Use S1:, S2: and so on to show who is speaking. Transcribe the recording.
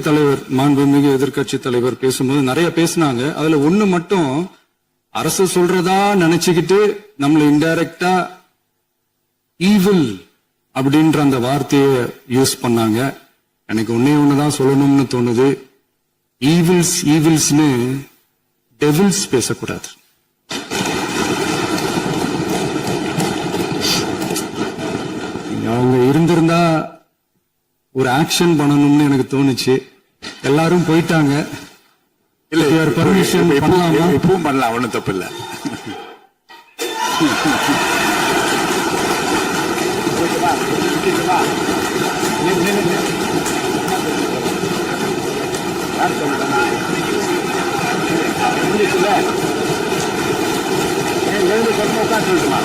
S1: தலைவர், மாண்புமிகு எதிர்கட்சி தலைவர் பேசும்போது நிறைய பேசினாங்க. அதுல ஒண்ணு மட்டும் அரசு சொல்றதா நினைச்சுக்கிட்டு நம்மள இன்டைரக்டா ஈவில் அப்படின்ற அந்த வார்த்தையை யூஸ் பண்ணாங்க. எனக்கு ஒன்னே ஒண்ணுதான் சொல்லணும்னு தோணுது. ஈவில்ஸ்னு டெவில்ஸ் பேசக்கூடாது. அவங்க இருந்திருந்தா ஒரு ஆக்ஷன் பண்ணணும்னு எனக்கு தோணுச்சு. எல்லாரும் போயிட்டாங்க. இல்ல பர்மிஷன் பண்ணலாமா?
S2: இப்பவும் பண்ணலாம், ஒன்னும் தப்பு இல்ல.
S3: சொல்லுமா